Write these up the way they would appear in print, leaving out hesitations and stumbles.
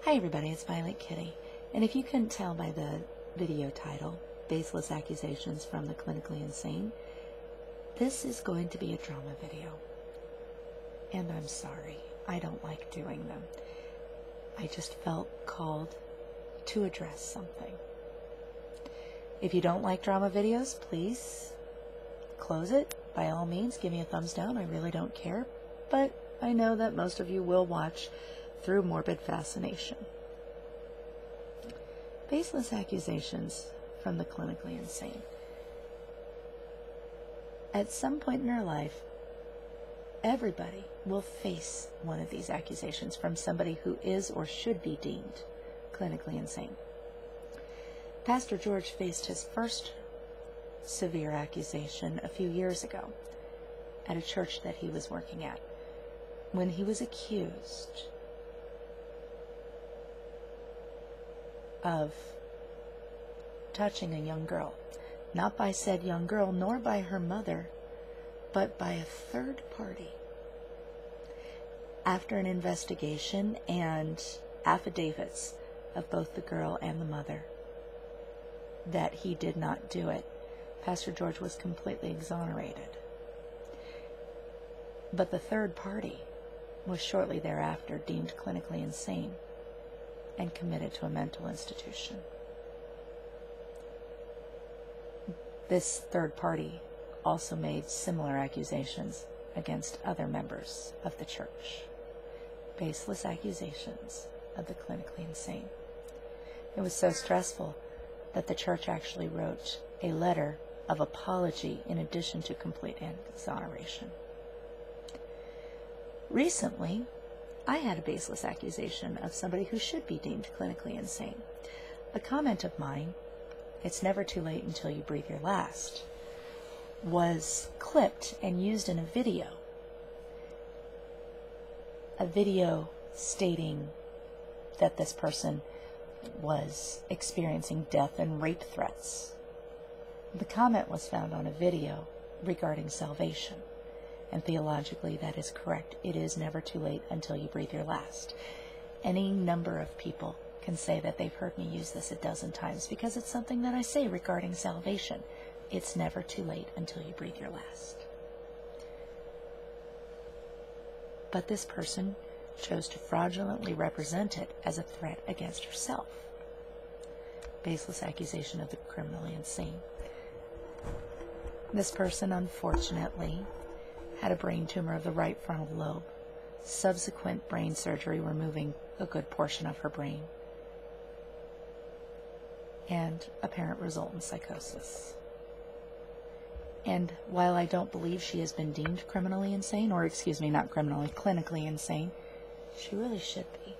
Hi everybody, it's Violet Kitty, and if you couldn't tell by the video title, Baseless Accusations from the Clinically Insane, this is going to be a drama video. And I'm sorry, I don't like doing them. I just felt called to address something. If you don't like drama videos, please close it. By all means, give me a thumbs down. I really don't care, but I know that most of you will watch through morbid fascination. Baseless accusations from the clinically insane. At some point in our life, everybody will face one of these accusations from somebody who is or should be deemed clinically insane. Pastor George faced his first severe accusation a few years ago at a church that he was working at, when he was accused of touching a young girl, not by said young girl, nor by her mother, but by a third party. After an investigation and affidavits of both the girl and the mother that he did not do it, Pastor George was completely exonerated. But the third party was shortly thereafter deemed clinically insane and committed to a mental institution. This third party also made similar accusations against other members of the church. Baseless accusations of the clinically insane. It was so stressful that the church actually wrote a letter of apology in addition to complete exoneration. Recently, I had a baseless accusation of somebody who should be deemed clinically insane. A comment of mine, "It's never too late until you breathe your last," was clipped and used in a video. A video stating that this person was experiencing death and rape threats. The comment was found on a video regarding salvation. And theologically, that is correct. It is never too late until you breathe your last. Any number of people can say that they've heard me use this a dozen times because it's something that I say regarding salvation. It's never too late until you breathe your last. But this person chose to fraudulently represent it as a threat against herself. Baseless accusation of the criminally insane. This person, unfortunately, had a brain tumor of the right frontal lobe, subsequent brain surgery removing a good portion of her brain, and apparent resultant psychosis. And while I don't believe she has been deemed criminally insane, or excuse me, not criminally, clinically insane, she really should be.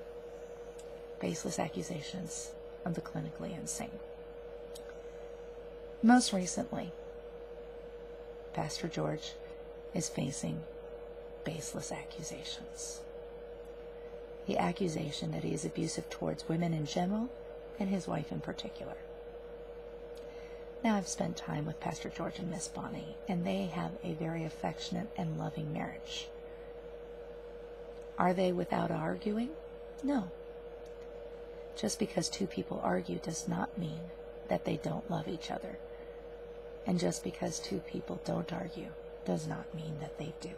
Baseless accusations of the clinically insane. Most recently, Pastor George is facing baseless accusations. The accusation that he is abusive towards women in general and his wife in particular. Now, I've spent time with Pastor George and Miss Bonnie, and they have a very affectionate and loving marriage. Are they without arguing? No. Just because two people argue does not mean that they don't love each other. And just because two people don't argue does not mean that they do.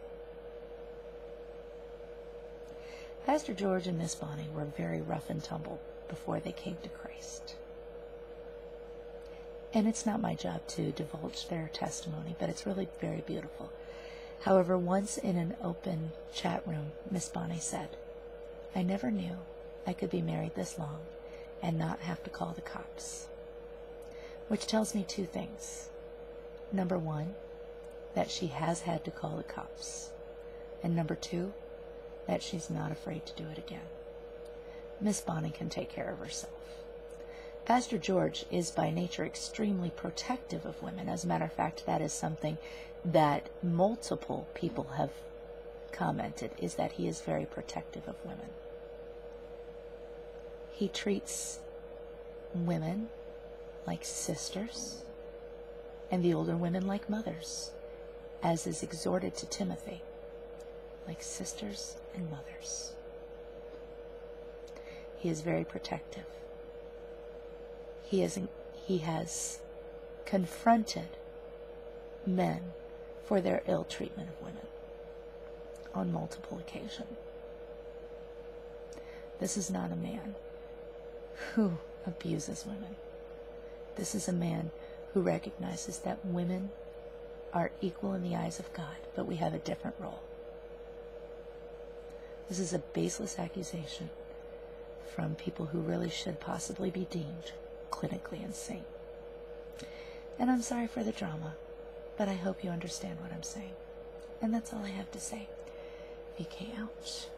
Pastor George and Miss Bonnie were very rough and tumble before they came to Christ. And it's not my job to divulge their testimony, but it's really very beautiful. However, once in an open chat room, Miss Bonnie said, "I never knew I could be married this long and not have to call the cops." Which tells me two things. Number one, that she has had to call the cops. And number two, that she's not afraid to do it again. Miss Bonnie can take care of herself. Pastor George is by nature extremely protective of women. As a matter of fact, that is something that multiple people have commented, is that he is very protective of women. He treats women like sisters, and the older women like mothers, as is exhorted to Timothy, like sisters and mothers. He is very protective. He has confronted men for their ill treatment of women on multiple occasions. This is not a man who abuses women. This is a man who recognizes that women are equal in the eyes of God, but we have a different role. This is a baseless accusation from people who really should possibly be deemed clinically insane. And I'm sorry for the drama, but I hope you understand what I'm saying. And that's all I have to say. VK out.